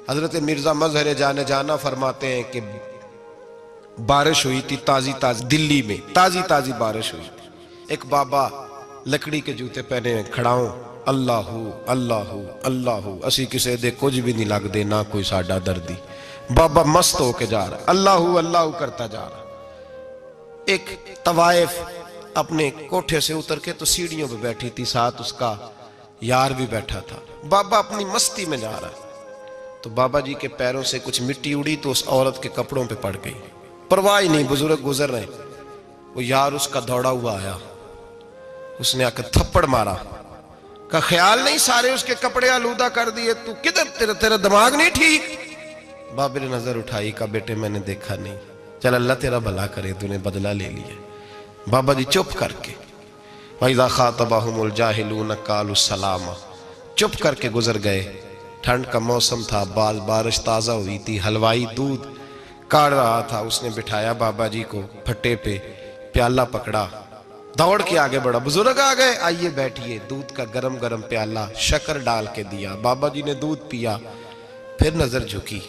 حضرت مرزا مظہر جانے جانا فرماتے ہیں کہ بارش ہوئی تھی تازی تازی، دلی میں تازی تازی بارش ہوئی تھی. ایک بابا لکڑی کے جوتے پہنے کھڑا ہوں، اللہ اللہ اللہ، اسی کسے دے کچھ بھی نہیں لگ دے، نہ کوئی ساڈا دردی. بابا مست ہو کے جا رہا، اللہ اللہ کرتا جا رہا. ایک طوائف اپنے کوٹھے سے اتر کے تو سیڑھیوں پہ بیٹھی تھی، ساتھ اس کا یار بھی بیٹھا تھا. بابا اپنی مستی میں جا رہا، تو بابا جی کے پیروں سے کچھ مٹی اڑی تو اس عورت کے کپڑوں پہ پڑ گئی. پرواہ نہیں، بزرگ گزر رہے. وہ یار اس کا دوڑا ہوا آیا، اس نے آ کے تھپڑ مارا. کا خیال نہیں سارے اس کے کپڑے آلودہ کر دیے، تو کدھر تیرا دماغ نہیں ٹھیک؟ بابے نے نظر اٹھائی، کہا بیٹے میں نے دیکھا نہیں، چل اللہ تیرا بھلا کرے، تو نے بدلہ لے لیا. بابا جی چپ کر کے وَإِذَا خَاطَبَهُمُ الْجَاهِلُونَ قَالُوا السَّلَامَ، چپ کر کے گزر گئے. ٹھنڈ کا موسم تھا، بارش تازہ ہوئی تھی، حلوائی دودھ کاڑ رہا تھا. اس نے بٹھایا بابا جی کو پھٹے پہ، پیالہ پکڑا، دوڑ کے آگے بڑھا. بزرگ آ گئے، آئیے بیٹھیے. دودھ کا گرم گرم پیالہ شکر ڈال کے دیا. بابا جی نے دودھ پیا، پھر نظر جھکی،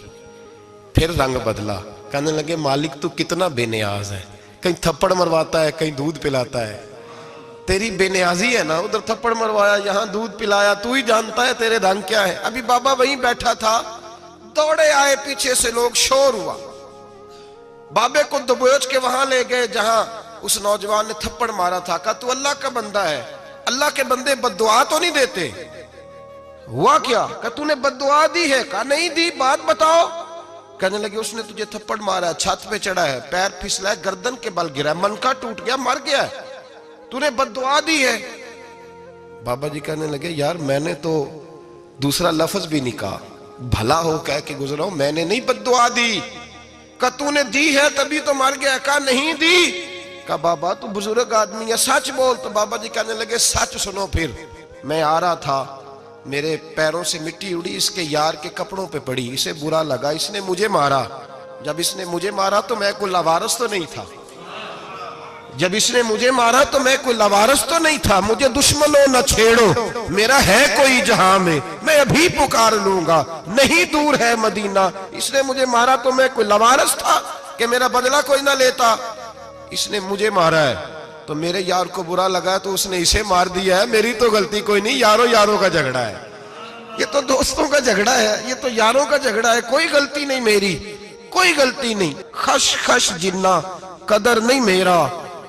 پھر رنگ بدلا. کہنے لگے مالک تو کتنا بے نیاز ہے، کہیں تھپڑ مرواتا ہے، کہیں دودھ پلاتا ہے. تیری بے نیازی ہے نا، ادھر تھپڑ مروایا، یہاں دودھ پلایا، تو ہی جانتا ہے تیرے رنگ کیا ہے. ابھی بابا وہیں بیٹھا تھا، دوڑے آئے پیچھے سے لوگ، شور ہوا. بابے کو دبوچ کے وہاں لے گئے جہاں اس نوجوان نے تھپڑ مارا تھا. کہا تو اللہ کا بندہ ہے، اللہ کے بندے بد دعا تو نہیں دیتے. ہوا کیا؟ کہا تو نے بد دعا دی ہے؟ کہا نہیں دی، بات بتاؤ. کہنے لگے اس نے تجھے تھپڑ مارا ہے، چھت پہ چڑھا ہے، پیر پھسلا ہے، گردن کے بل گرا ہے، منکا ٹوٹ گیا، مر گیا ہے، تو نے بد دعا دی ہے. بابا جی کہنے لگے یار میں نے تو دوسرا لفظ بھی نہیں کہا، بھلا ہو کہہ کے گزرا ہوں، میں نے نہیں بد دعا دی. کہا تو نے دی ہے تبھی تو مر گیا. کہا نہیں دی. کہا بابا تو بزرگ آدمی ہے، سچ بول. تو بابا جی کہنے لگے سچ سنو. پھر میں آ رہا تھا، میرے پیروں سے مٹی اڑی، اس کے یار کے کپڑوں پہ پڑی، اسے برا لگا، اس نے مجھے مارا. جب اس نے مجھے مارا تو میں کوئی لاوارث تو نہیں تھا، جب اس نے مجھے مارا تو میں کوئی لاوارث تو نہیں تھا. مجھے دشمنوں نہ چھیڑو، میرا ہے کوئی جہاں میں ابھی پکار لوں گا، نہیں دور ہے مدینہ. اس نے مجھے مارا تو میں کوئی لاوارث تھا کہ میرا بدلہ کوئی نہ لیتا. اس نے مجھے مارا ہے تو میرے یار کو برا لگا تو اس نے اسے مار دیا ہے، میری تو غلطی کوئی نہیں. یاروں کا جھگڑا ہے، یہ تو دوستوں کا جھگڑا ہے، یہ تو یاروں کا جھگڑا ہے، کوئی غلطی نہیں میری، کوئی غلطی نہیں. خش خش جنہ قدر نہیں میرا،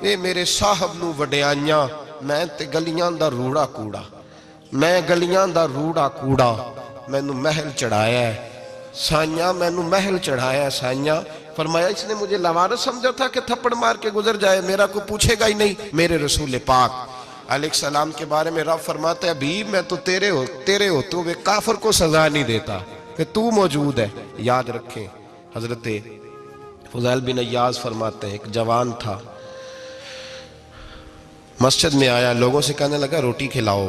اے میرے صاحب نو وڈیاں، میں تے گلیاں دا روڑا کوڑا، میں گلیاں دا روڑا کوڑا. میں نو محل چڑھایا ہے سائیاں، میں نو محل چڑھایا ہے سائیاں. فرمایا اس نے مجھے لاوارث سمجھا تھا کہ تھپڑ مار کے گزر جائے، میرا کوئی پوچھے گا ہی نہیں. میرے رسول پاک علیہ السلام کے بارے میں رب فرماتا ہے ابھی میں تو تیرے ہوتے ہوئے کافر کو سزا نہیں دیتا کہ تو موجود ہے. یاد رکھیں حضرت فضیل بن عیاض فرماتے ہیں ایک جوان تھا، مسجد میں آیا، لوگوں سے کہنے لگا روٹی کھلاؤ.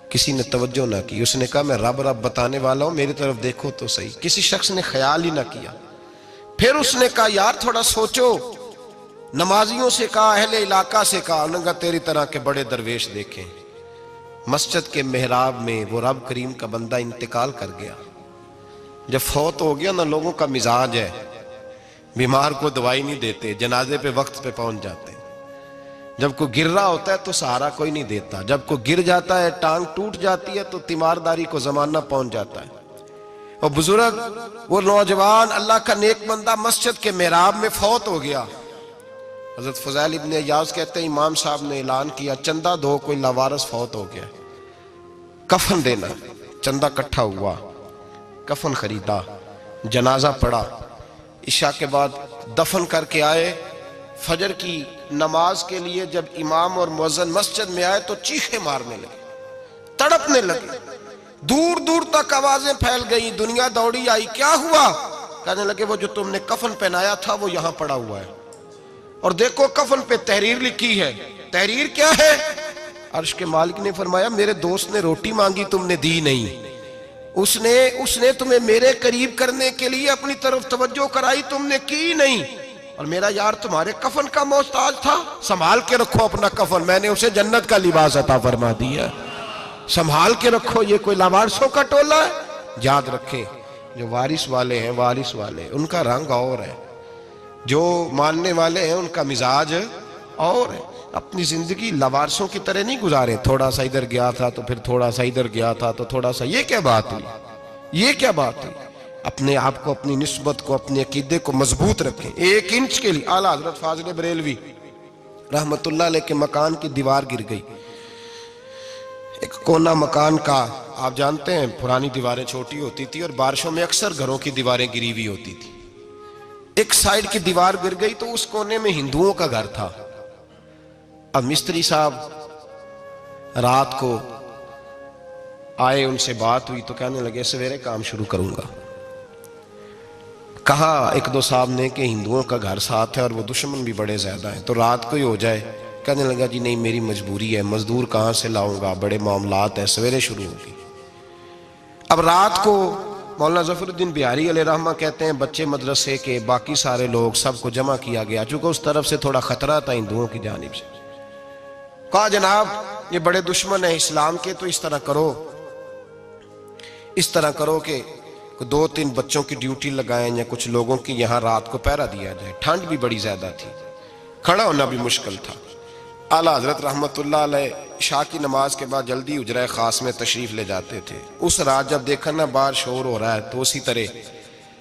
کسی نے توجہ نہ کی. اس نے کہا میں رب بتانے والا ہوں، میری طرف دیکھو تو صحیح. کسی شخص نے خیال ہی نہ کیا. پھر اس نے کہا یار تھوڑا سوچو. نمازیوں سے کہا، اہل علاقہ سے کہا، انہوں نے کہا تیری طرح کے بڑے درویش دیکھیں. مسجد کے محراب میں وہ رب کریم کا بندہ انتقال کر گیا. جب فوت ہو گیا نا، لوگوں کا مزاج ہے، بیمار کو دوائی نہیں دیتے، جنازے پہ وقت پہ پہنچ جاتے. جب کوئی گر رہا ہوتا ہے تو سہارا کوئی نہیں دیتا، جب کوئی گر جاتا ہے، ٹانگ ٹوٹ جاتی ہے تو تیمارداری کو زمانہ پہنچ جاتا ہے. اور بزرگ وہ نوجوان اللہ کا نیک بندہ مسجد کے محراب میں فوت ہو گیا. حضرت فضیل ابن عیاض کہتے ہیں امام صاحب نے اعلان کیا چندہ دو، کوئی لاوارث فوت ہو گیا، کفن دینا. چندہ کٹھا ہوا، کفن خریدا، جنازہ پڑا. عشاء کے بعد دفن کر کے آئے. فجر کی نماز کے لیے جب امام اور مؤذن مسجد میں آئے تو چیخیں مارنے لگے، تڑپنے لگے. دور دور تک آوازیں پھیل گئی، دنیا دوڑی آئی. کیا ہوا؟ کہنے لگے وہ جو تم نے کفن پہنایا تھا وہ یہاں پڑا ہوا ہے، اور دیکھو کفن پہ تحریر لکھی ہے. تحریر کیا ہے؟ عرش کے مالک نے فرمایا میرے دوست نے روٹی مانگی تم نے دی نہیں، اس نے تمہیں میرے قریب کرنے کے لیے اپنی طرف توجہ کرائی، تم نے کی نہیں. اور میرا یار تمہارے کفن کا محتاج تھا، سنبھال کے رکھو اپنا کفن، میں نے اسے جنت کا لباس عطا فرما دیا، سنبھال کے رکھو. یہ کوئی لاوارثوں کا ٹولہ ہے؟ یاد رکھیں جو وارث والے ہیں، وارث والے ان کا رنگ اور ہے، جو ماننے والے ہیں ان کا مزاج اور ہے۔ اپنی زندگی لوارثوں کی طرح نہیں گزارے، تھوڑا سا ادھر گیا تھا تو پھر تھوڑا سا ادھر گیا تھا تو تھوڑا سا، یہ کیا بات ہوئی، یہ کیا بات ہوئی؟ اپنے آپ کو، اپنی نسبت کو، اپنے عقیدے کو مضبوط رکھیں۔ 1 انچ کے لیے اعلیٰ حضرت فاضل بریلوی رحمت اللہ علیہ کے مکان کی دیوار گر گئی، ایک کونا مکان کا، آپ جانتے ہیں پرانی دیواریں چھوٹی ہوتی تھی اور بارشوں میں اکثر گھروں کی دیواریں گری ہوئی ہوتی تھی، ایک سائیڈ کی دیوار گر گئی تو اس کونے میں ہندوؤں کا گھر تھا۔ اب مستری صاحب رات کو آئے، ان سے بات ہوئی تو کہنے لگے سویرے کام شروع کروں گا۔ کہا 1-2 صاحب نے کہ ہندوؤں کا گھر ساتھ ہے اور وہ دشمن بھی بڑے زیادہ ہیں، تو رات کو ہی ہو جائے۔ کہنے لگا جی نہیں، میری مجبوری ہے، مزدور کہاں سے لاؤں گا، بڑے معاملات ہیں، سویرے شروع ہوگی۔ اب رات کو مولانا ظفر الدین بہاری علیہ رحمہ کہتے ہیں بچے مدرسے کے، باقی سارے لوگ، سب کو جمع کیا گیا، چونکہ اس طرف سے تھوڑا خطرہ تھا ہندوؤں کی جانب سے۔ کہا جناب یہ بڑے دشمن ہیں اسلام کے، تو اس طرح کرو کہ 2-3 بچوں کی ڈیوٹی لگائیں یا کچھ لوگوں کی یہاں رات کو پہرا دیا جائے۔ ٹھنڈ بھی بڑی زیادہ تھی، کھڑا ہونا بھی مشکل تھا۔ اعلیٰ حضرت رحمت اللہ علیہ عشاء کی نماز کے بعد جلدی حجرہ خاص میں تشریف لے جاتے تھے۔ اس رات جب دیکھا نا باہر شور ہو رہا ہے تو اسی طرح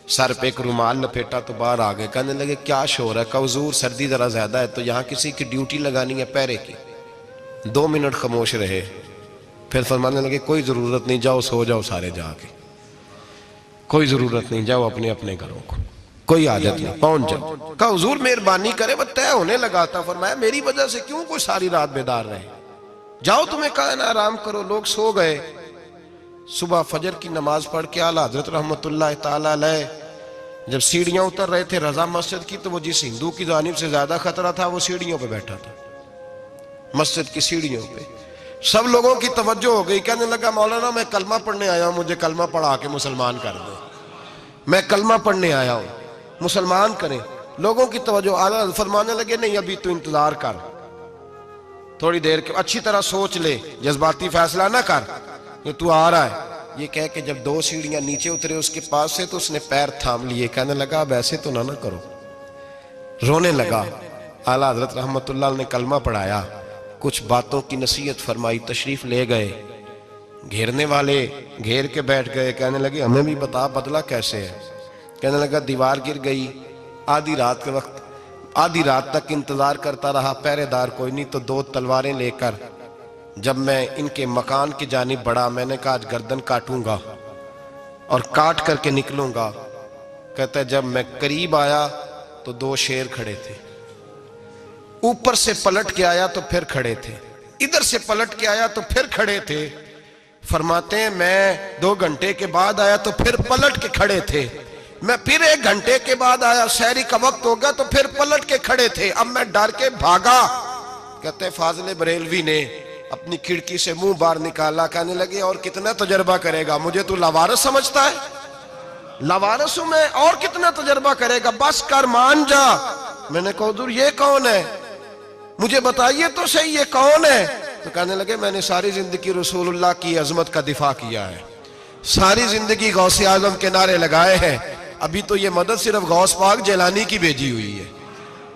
سر پہ ایک رومال لپیٹا تو باہر آ گئے، کہنے لگے کیا شور ہے؟ کہا حضور سردی ذرا زیادہ ہے تو یہاں کسی کی ڈیوٹی لگانی ہے پہرے کی۔ 2 منٹ خاموش رہے، پھر فرمانے لگے کوئی ضرورت نہیں، جاؤ سو جاؤ سارے جا کے، کوئی ضرورت نہیں، جاؤ اپنے اپنے گھروں کو، کوئی حاجت نہیں، پہنچ جاؤ۔ کہا حضور مہربانی کرے، وہ طے ہونے لگا تھا۔ فرمایا میری وجہ سے کیوں کوئی ساری رات بیدار رہے، جاؤ تمہیں کہا نا آرام کرو۔ لوگ سو گئے۔ صبح فجر کی نماز پڑھ کے اعلیٰ حضرت رحمت اللہ تعالی علیہ جب سیڑھیاں اتر رہے تھے رضا مسجد کی، تو وہ جس ہندو کی جانب سے زیادہ خطرہ تھا وہ سیڑھیوں پہ بیٹھا تھا، مسجد کی سیڑھیوں پہ۔ سب لوگوں کی توجہ ہو گئی، کہنے لگا مولانا میں کلمہ پڑھنے آیا ہوں، مجھے کلمہ پڑھا کے مسلمان کر دو، میں کلمہ پڑھنے آیا ہوں، مسلمان کریں۔ لوگوں کی توجہ، اعلیٰ فرمانے لگے نہیں ابھی تو انتظار کر، تھوڑی دیر کے، اچھی طرح سوچ لے، جذباتی فیصلہ نہ کر کہ تو آ رہا ہے۔ یہ کہہ کے جب 2 سیڑھیاں نیچے اترے اس کے پاس سے تو اس نے پیر تھام لیے، کہنے لگا اب ایسے تو نہ کرو، رونے لگا۔ اعلیٰ حضرت رحمت اللہ نے کلمہ پڑھایا، کچھ باتوں کی نصیحت فرمائی، تشریف لے گئے۔ گھیرنے والے گھیر کے بیٹھ گئے، کہنے لگے ہمیں بھی بتا بدلہ کیسے ہے۔ کہنے لگا دیوار گر گئی، آدھی رات کے وقت، آدھی رات تک انتظار کرتا رہا، پہرے دار کوئی نہیں، تو 2 تلواریں لے کر جب میں ان کے مکان کی جانب بڑھا، میں نے کہا آج گردن کاٹوں گا اور کاٹ کر کے نکلوں گا۔ کہتا ہے جب میں قریب آیا تو 2 شیر کھڑے تھے، اوپر سے پلٹ کے آیا تو پھر کھڑے تھے، ادھر سے پلٹ کے آیا تو پھر کھڑے تھے۔ فرماتے ہیں میں 2 گھنٹے کے بعد آیا تو پھر پلٹ کے کھڑے تھے، میں پھر 1 گھنٹے کے بعد آیا، سحری کا وقت ہو گیا تو پھر پلٹ کے کھڑے تھے، اب میں ڈر کے بھاگا۔ کہتے ہیں فاضل بریلوی نے اپنی کھڑکی سے منہ باہر نکالا، کہنے لگے اور کتنا تجربہ کرے گا، مجھے تو لاوارث سمجھتا ہے، لاوارث ہوں میں، اور کتنا تجربہ کرے گا، بس کر مان جا۔ میں نے کہا حضور یہ کون ہے، مجھے بتائیے تو صحیح یہ کون ہے۔ تو کہنے لگے میں نے ساری زندگی رسول اللہ کی عظمت کا دفاع کیا ہے، ساری زندگی غوث اعظم کے نعرے لگائے ہیں، ابھی تو یہ مدد صرف غوث پاک جیلانی کی بھیجی ہوئی ہے،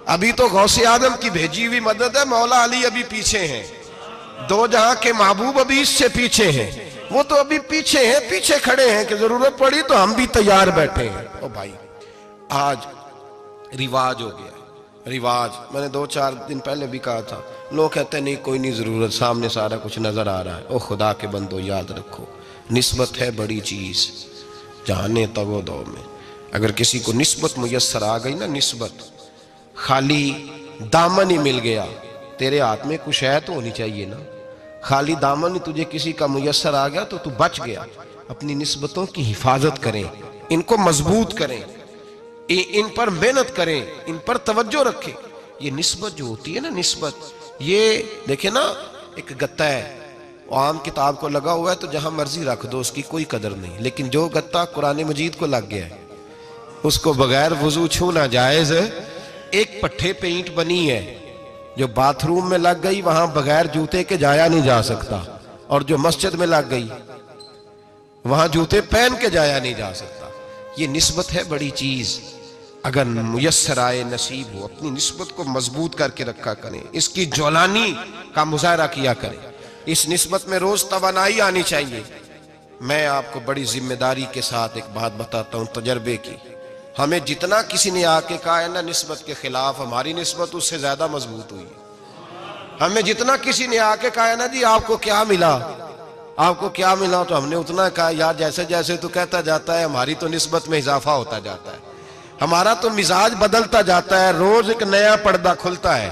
ابھی تو غوث اعظم کی بھیجی ہوئی مدد ہے، مولا علی ابھی پیچھے ہیں، 2 جہاں کے محبوب ابھی اس سے پیچھے ہیں، وہ تو ابھی پیچھے ہیں، پیچھے کھڑے ہیں کہ ضرورت پڑی تو ہم بھی تیار بیٹھے ہیں۔ او بھائی آج رواج ہو گیا، رواج، میں نے 2-4 دن پہلے بھی کہا تھا، لوگ کہتے ہیں نہیں کوئی نہیں ضرورت، سامنے سارا کچھ نظر آ رہا ہے۔ او خدا کے بندو یاد رکھو، نسبت ہے بڑی چیز، جانے تو دو میں، اگر کسی کو نسبت میسر آ گئی نا، نسبت، خالی دامن ہی مل گیا، تیرے ہاتھ میں کچھ ہے تو ہونی چاہیے نا، خالی دامن ہی تجھے کسی کا میسر آ گیا تو بچ گیا۔ اپنی نسبتوں کی حفاظت کریں، ان کو مضبوط کریں، ان پر محنت کریں، ان پر توجہ رکھیں۔ یہ نسبت جو ہوتی ہے نا، نسبت، یہ دیکھیں نا، ایک گتا ہے، عام کتاب کو لگا ہوا ہے تو جہاں مرضی رکھ دو، اس کی کوئی قدر نہیں، لیکن جو گتا قرآن مجید کو لگ گیا ہے اس کو بغیر وضو چھونا جائز ہے۔ ایک پٹھے پہ اینٹ بنی ہے، جو باتھ روم میں لگ گئی وہاں بغیر جوتے کے جایا نہیں جا سکتا، اور جو مسجد میں لگ گئی وہاں جوتے پہن کے جایا نہیں جا سکتا. یہ نسبت ہے بڑی چیز. اگر میسر آئے نصیب ہو اپنی نسبت کو مضبوط کر کے رکھا کریں, اس کی جولانی کا مظاہرہ کیا کریں. اس نسبت میں روز توانائی آنی چاہیے. میں آپ کو بڑی ذمہ داری کے ساتھ ایک بات بتاتا ہوں تجربے کی. ہمیں جتنا کسی نے آ کے کہا ہے نا نسبت کے خلاف, ہماری نسبت اس سے زیادہ مضبوط ہوئی. ہمیں جتنا کسی نے آ کے کہا ہے نا جی آپ کو کیا ملا, آپ کو کیا ملا, تو ہم نے اتنا کہا یار جیسے جیسے تو کہتا جاتا ہے ہماری تو نسبت میں اضافہ ہوتا جاتا ہے, ہمارا تو مزاج بدلتا جاتا ہے. روز ایک نیا پردہ کھلتا ہے,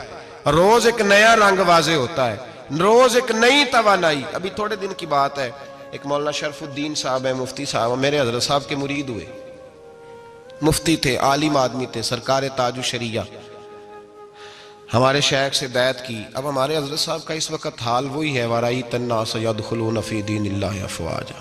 روز ایک نیا رنگ واضح ہوتا ہے, روز ایک نئی توانائی. ابھی تھوڑے دن کی بات ہے, ایک مولانا شرف الدین صاحب ہے, مفتی صاحب, میرے حضرت صاحب کے مرید ہوئے. مفتی تھے, عالم آدمی تھے, سرکار تاج الشریعہ, ہمارے شیخ سے بیعت کی. اب ہمارے حضرت صاحب کا اس وقت حال وہی ہے وَرَأَيْتَ النَّاسَ يَدْخُلُونَ فِي دِينِ اللَّهِ أَفْوَاجًا.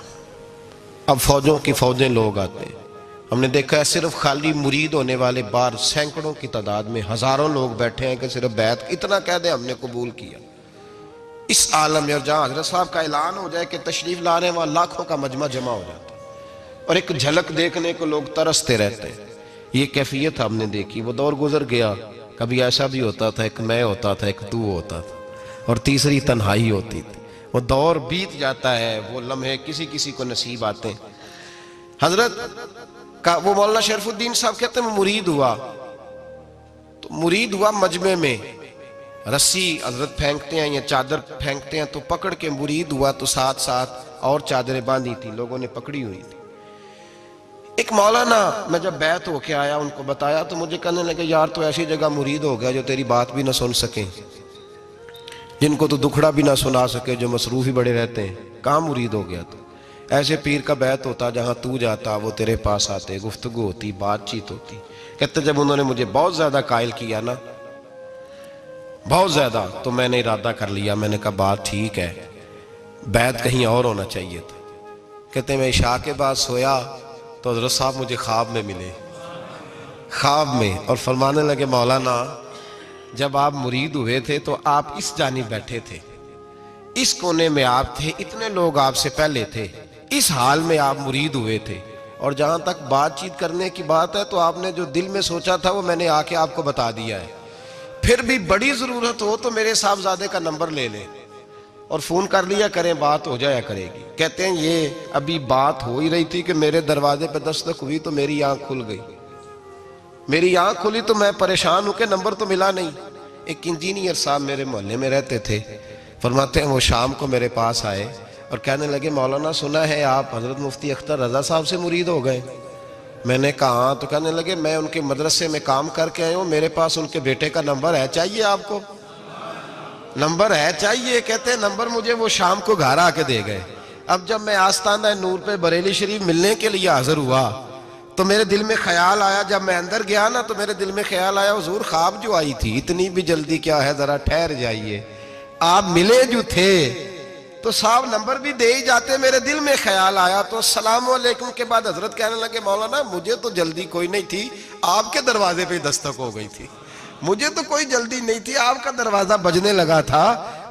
اب فوجوں کی فوجیں لوگ آتے ہیں. ہم نے دیکھا ہے صرف خالی مرید ہونے والے باہر سینکڑوں کی تعداد میں ہزاروں لوگ بیٹھے ہیں کہ صرف بیعت اتنا کہہ دیں ہم نے قبول کیا. اس عالم میں اور جہاں حضرت صاحب کا اعلان ہو جائے کہ تشریف لا رہے ہیں وہاں لاکھوں کا مجمع جمع ہو جاتا ہے اور ایک جھلک دیکھنے کو لوگ ترستے رہتے ہیں. یہ کیفیت ہم نے دیکھی. وہ دور گزر گیا. کبھی ایسا بھی ہوتا تھا ایک میں ہوتا تھا, ایک تو ہوتا تھا, اور تیسری تنہائی ہوتی تھی. وہ دور بیت جاتا ہے, وہ لمحے کسی کسی کو نصیب آتے ہیں. حضرت کا وہ مولانا شرف الدین صاحب کہتے ہیں مرید ہوا, تو مرید ہوا مجمع میں, رسی حضرت پھینکتے ہیں یا چادر پھینکتے ہیں تو پکڑ کے مرید ہوا, تو ساتھ ساتھ اور چادریں باندھی تھی, لوگوں نے پکڑی ہوئی تھی. ایک مولانا, میں جب بیعت ہو کے آیا ان کو بتایا تو مجھے کہنے لگے یار تو ایسی جگہ مرید ہو گیا جو تیری بات بھی نہ سن سکیں, جن کو تو دکھڑا بھی نہ سنا سکے, جو مصروف ہی بڑے رہتے ہیں. کہاں مرید ہو گیا تو؟ ایسے پیر کا بیعت ہوتا جہاں تو جاتا, وہ تیرے پاس آتے, گفتگو ہوتی, بات چیت ہوتی. کہتے جب انہوں نے مجھے بہت زیادہ قائل کیا نا, بہت زیادہ, تو میں نے ارادہ کر لیا. میں نے کہا بات ٹھیک ہے, بیعت کہیں اور ہونا چاہیے تھا. کہتے میں عشاء کے بعد سویا تو حضرت صاحب مجھے خواب میں ملے, خواب میں, اور فرمانے لگے مولانا جب آپ مرید ہوئے تھے تو آپ اس جانب بیٹھے تھے, اس کونے میں آپ تھے, اتنے لوگ آپ سے پہلے تھے, اس حال میں آپ مرید ہوئے تھے, اور جہاں تک بات چیت کرنے کی بات ہے تو آپ نے جو دل میں سوچا تھا وہ میں نے آ کے آپ کو بتا دیا ہے. پھر بھی بڑی ضرورت ہو تو میرے صاحبزادے کا نمبر لے لیں اور فون کر لیا کریں, بات ہو جایا کرے گی. کہتے ہیں یہ ابھی بات ہو ہی رہی تھی کہ میرے دروازے پہ دستک ہوئی تو میری آنکھ کھل گئی. میری آنکھ کھلی تو میں پریشان ہوں کہ نمبر تو ملا نہیں. ایک انجینئر صاحب میرے محلے میں رہتے تھے, فرماتے ہیں وہ شام کو میرے پاس آئے اور کہنے لگے مولانا سنا ہے آپ حضرت مفتی اختر رضا صاحب سے مرید ہو گئے. میں نے کہا ہاں. تو کہنے لگے میں ان کے مدرسے میں کام کر کے آئے ہوں, میرے پاس ان کے بیٹے کا نمبر ہے, چاہیے آپ کو؟ نمبر ہے چاہیے. کہتے ہیں نمبر مجھے وہ شام کو گھر آ کے دے گئے. اب جب میں آستانہ نور پہ بریلی شریف ملنے کے لیے حاضر ہوا تو میرے دل میں خیال آیا, جب میں اندر گیا نا تو میرے دل میں خیال آیا حضور خواب جو آئی تھی اتنی بھی جلدی کیا ہے, ذرا ٹھہر جائیے, آپ ملے جو تھے تو صاحب نمبر بھی دے ہی جاتے. میرے دل میں خیال آیا تو السلام علیکم کے بعد حضرت کہنے لگے مولانا مجھے تو جلدی کوئی نہیں تھی, آپ کے دروازے پہ دستک ہو گئی تھی, مجھے تو کوئی جلدی نہیں تھی, آپ کا دروازہ بجنے لگا تھا,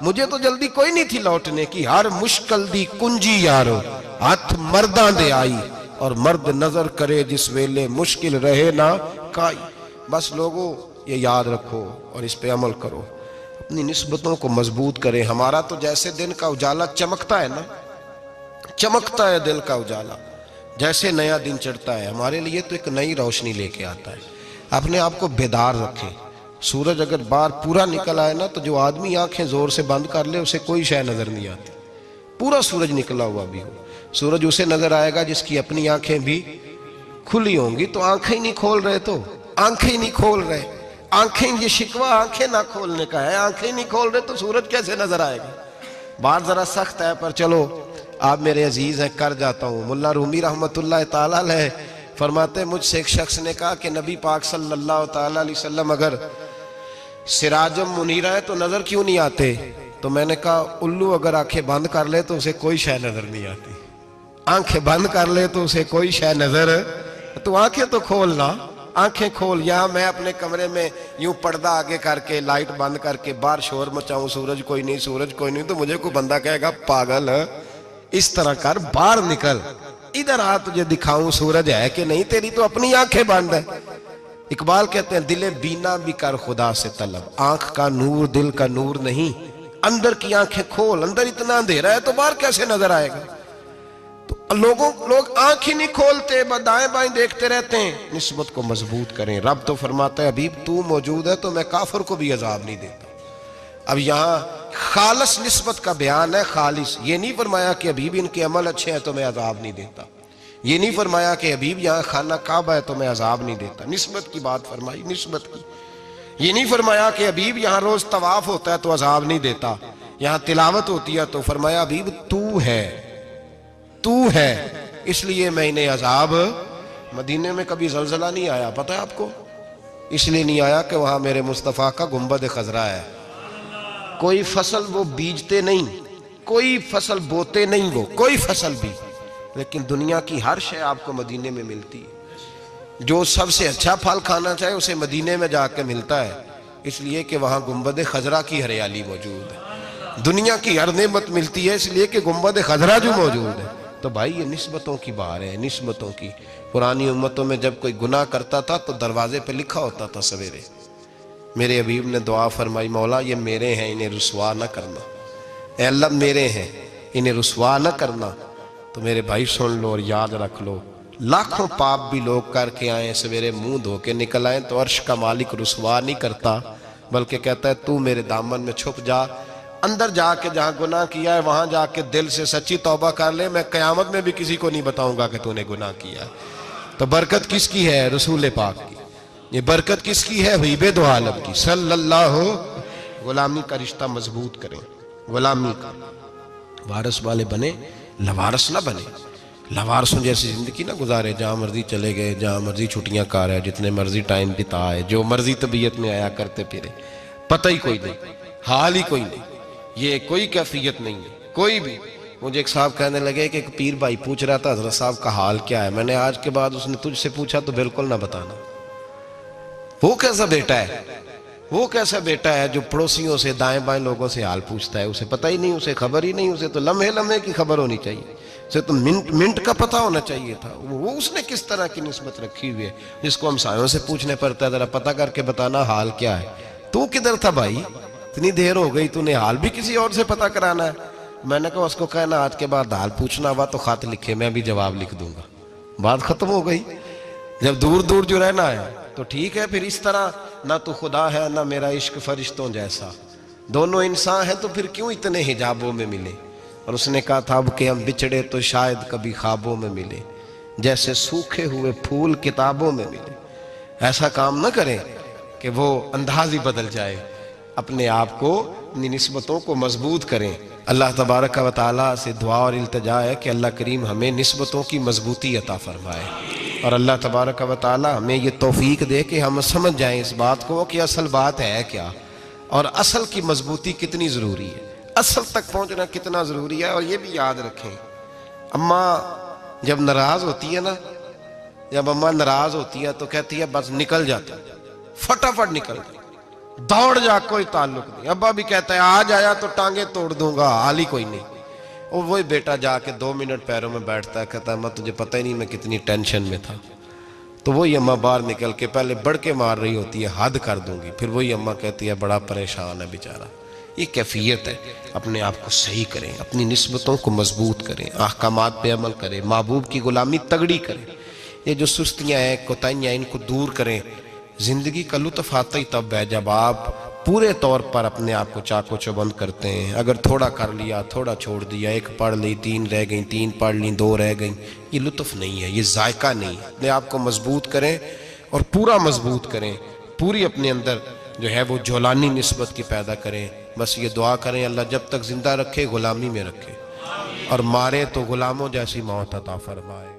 مجھے تو جلدی کوئی نہیں تھی لوٹنے کی. ہر مشکل دی کنجی یارو ہاتھ مرداں دے آئی, اور مرد نظر کرے جس ویلے مشکل رہے نہ کائی. بس لوگوں یہ یاد رکھو اور اس پہ عمل کرو, اپنی نسبتوں کو مضبوط کریں. ہمارا تو جیسے دن کا اجالا چمکتا ہے نا, چمکتا ہے دل کا اجالا, جیسے نیا دن چڑھتا ہے ہمارے لیے تو ایک نئی روشنی لے کے آتا ہے. اپنے آپ کو بیدار رکھیں. سورج اگر باہر پورا نکل آئے نا تو جو آدمی آنکھیں زور سے بند کر لے اسے کوئی شے نظر نہیں آتی. پورا سورج نکلا ہوا بھی ہو, سورج اسے نظر آئے گا جس کی اپنی آنکھیں بھی کھلی ہوں گی. تو آنکھیں نہیں کھول رہے, تو آنکھیں نہیں کھول رہے, آنکھیں, یہ شکوہ آنکھیں نہ کھولنے کا ہے, آنکھیں نہیں کھول رہے تو سورج کیسے نظر آئے گا. بات ذرا سخت ہے پر چلو آپ میرے عزیز ہیں کر جاتا ہوں. ملا رومی رحمت اللہ تعالیٰ علیہ فرماتے مجھ سے ایک شخص نے کہا کہ نبی پاک صلی اللہ تعالیٰ علیہ وسلم اگر سراجم منیرہ ہے تو نظر کیوں نہیں آتے؟ تو میں نے کہا الو اگر آنکھیں بند کر لے تو اسے کوئی شے نظر نہیں آتی. آنکھیں بند کر لے تو اسے کوئی شے نظر, تو آنکھیں تو کھولنا, آنکھیں کھول. یہاں میں اپنے کمرے میں یوں پردہ آگے کر کے لائٹ بند کر کے باہر شور مچاؤں, سورج کوئی نہیں, سورج کوئی نہیں, تو مجھے کوئی بندہ کہے گا پاگل, اس طرح کر, باہر نکل. ادھر آ تجھے دکھاؤں سورج ہے کہ نہیں، تیری تو اپنی آنکھیں بند ہے۔ اقبال کہتے ہیں دل بینا بھی کر خدا سے طلب، آنکھ کا نور دل کا نور نہیں، اندر کی آنکھیں کھول، اندر اتنا اندھیرا ہے تو باہر کیسے نظر آئے گا؟ تو لوگ آنکھ ہی نہیں کھولتے، دائیں بائیں دیکھتے رہتے ہیں۔ نسبت کو مضبوط کریں۔ رب تو فرماتا ہے حبیب تو موجود ہے تو میں کافر کو بھی عذاب نہیں دیتا۔ اب یہاں خالص نسبت کا بیان ہے، خالص، یہ نہیں فرمایا کہ حبیب ان کے عمل اچھے ہیں تو میں عذاب نہیں دیتا، یہ نہیں فرمایا کہ حبیب یہاں خانہ کعبہ ہے تو میں عذاب نہیں دیتا، نسبت کی بات فرمائی، نسبت کی۔ یہ نہیں فرمایا کہ حبیب یہاں روز طواف ہوتا ہے تو عذاب نہیں دیتا، یہاں تلاوت ہوتی ہے تو فرمایا حبیب تو ہے اس لیے میں انہیں عذاب۔ مدینے میں کبھی زلزلہ نہیں آیا، پتہ ہے آپ کو؟ اس لیے نہیں آیا کہ وہاں میرے مصطفیٰ کا گنبد خضرا ہے۔ کوئی فصل وہ بیجتے نہیں، کوئی فصل بوتے نہیں، وہ کوئی فصل بھی، لیکن دنیا کی ہر شے آپ کو مدینے میں ملتی ہے۔ جو سب سے اچھا پھل کھانا چاہے اسے مدینے میں جا کے ملتا ہے، اس لیے کہ وہاں گنبد خضرا کی ہریالی موجود ہے۔ دنیا کی ہر نعمت ملتی ہے اس لیے کہ گنبد خضرا جو موجود ہے۔ تو بھائی یہ نسبتوں کی بہار ہے، نسبتوں کی۔ پرانی امتوں میں جب کوئی گناہ کرتا تھا تو دروازے پہ لکھا ہوتا تھا سویرے، میرے حبیب نے دعا فرمائی مولا یہ میرے ہیں انہیں رسوا نہ کرنا، اے اللہ میرے ہیں انہیں رسوا نہ کرنا۔ تو میرے بھائی سن لو اور یاد رکھ لو، لاکھوں پاپ بھی لوگ کر کے آئیں، سویرے منہ دھو کے نکل آئیں تو عرش کا مالک رسوا نہیں کرتا، بلکہ کہتا ہے تو میرے دامن میں چھپ جا، اندر جا کے جہاں گناہ کیا ہے وہاں جا کے دل سے سچی توبہ کر لے، میں قیامت میں بھی کسی کو نہیں بتاؤں گا کہ تو نے گناہ کیا ہے۔ تو برکت کس کی ہے؟ رسول پاک کی۔ یہ برکت کس کی ہے؟ حبیب دو عالم کی صلی اللہ۔ غلامی کا رشتہ مضبوط کریں، غلامی کا، وارث والے بنے، لوارث نہ بنے۔ لوارثوں جیسی زندگی نہ گزارے، جہاں مرضی چلے گئے، جہاں مرضی چھٹیاں کار ہے، جتنے مرضی ٹائم بتائے، جو مرضی طبیعت میں آیا کرتے پھرے، پتہ ہی کوئی نہیں، حال ہی کوئی نہیں، یہ کوئی کیفیت نہیں ہے کوئی بھی۔ مجھے ایک صاحب کہنے لگے کہ ایک پیر بھائی پوچھ رہا تھا حضرت صاحب کا حال کیا ہے، میں نے آج کے بعد اس نے تجھ سے پوچھا تو بالکل نہ بتانا۔ وہ کیسا بیٹا ہے، وہ کیسا بیٹا ہے جو پڑوسیوں سے دائیں بائیں لوگوں سے حال پوچھتا ہے، اسے پتہ ہی نہیں، اسے خبر ہی نہیں، اسے تو لمحے لمحے کی خبر ہونی چاہیے، اسے تو منٹ منٹ کا پتہ ہونا چاہیے تھا۔ وہ اس نے کس طرح کی نسبت رکھی ہوئی ہے جس کو ہم سایوں سے پوچھنے پڑتا ہے ذرا پتہ کر کے بتانا حال کیا ہے۔ تو کدھر تھا بھائی، اتنی دیر ہو گئی، تو نے حال بھی کسی اور سے پتہ کرانا ہے؟ میں نے کہا اس کو کہنا آج کے بعد حال پوچھنا ہوا تو خط لکھے، میں بھی جواب لکھ دوں گا، بات ختم ہو گئی۔ جب دور دور جو رہنا ہے تو ٹھیک ہے، پھر اس طرح نہ تو خدا ہے نہ میرا عشق فرشتوں جیسا، دونوں انسان ہیں تو پھر کیوں اتنے حجابوں میں ملے؟ اور اس نے کہا تھا اب کہ ہم بچھڑے تو شاید کبھی خوابوں میں ملے، جیسے سوکھے ہوئے پھول کتابوں میں ملے۔ ایسا کام نہ کریں کہ وہ انداز ہی بدل جائے، اپنے آپ کو، اپنی نسبتوں کو مضبوط کریں۔ اللہ تبارک و تعالیٰ سے دعا اور التجا ہے کہ اللہ کریم ہمیں نسبتوں کی مضبوطی عطا فرمائے، اور اللہ تبارک و تعالیٰ ہمیں یہ توفیق دے کہ ہم سمجھ جائیں اس بات کو کہ اصل بات ہے کیا، اور اصل کی مضبوطی کتنی ضروری ہے، اصل تک پہنچنا کتنا ضروری ہے۔ اور یہ بھی یاد رکھیں، اماں جب ناراض ہوتی ہے نا، جب اماں ناراض ہوتی ہے تو کہتی ہے بس نکل جاتا، فٹافٹ نکل جاتا، دوڑ جا، کوئی تعلق نہیں۔ ابا بھی کہتا ہے آج آیا تو ٹانگیں توڑ دوں گا، حال ہی کوئی نہیں۔ اور وہی بیٹا جا کے 2 منٹ پیروں میں بیٹھتا ہے، کہتا ہے اماں تجھے پتہ ہی نہیں میں کتنی ٹینشن میں تھا۔ تو وہی اماں باہر نکل کے پہلے بڑھ کے مار رہی ہوتی ہے حد کر دوں گی، پھر وہی اماں کہتی ہے بڑا پریشان ہے بیچارہ۔ یہ کیفیت ہے، اپنے آپ کو صحیح کریں، اپنی نسبتوں کو مضبوط کریں، احکامات پہ عمل کریں، محبوب کی غلامی تگڑی کریں۔ یہ جو سستیاں ہیں، کوتاہیاں ہیں، ان کو دور کریں۔ زندگی کا لطف آتا ہی تب ہے جب آپ پورے طور پر اپنے آپ کو چاقو چوبند کرتے ہیں۔ اگر تھوڑا کر لیا، تھوڑا چھوڑ دیا، 1 پڑھ لی، 3 رہ گئیں، 3 پڑھ لیں، 2 رہ گئیں، یہ لطف نہیں ہے، یہ ذائقہ نہیں ہے۔ اپنے آپ کو مضبوط کریں اور پورا مضبوط کریں، پوری اپنے اندر جو ہے وہ جولانی نسبت کی پیدا کریں۔ بس یہ دعا کریں اللہ جب تک زندہ رکھے غلامی میں رکھے، اور مارے تو غلاموں جیسی موت عطا فرمائے۔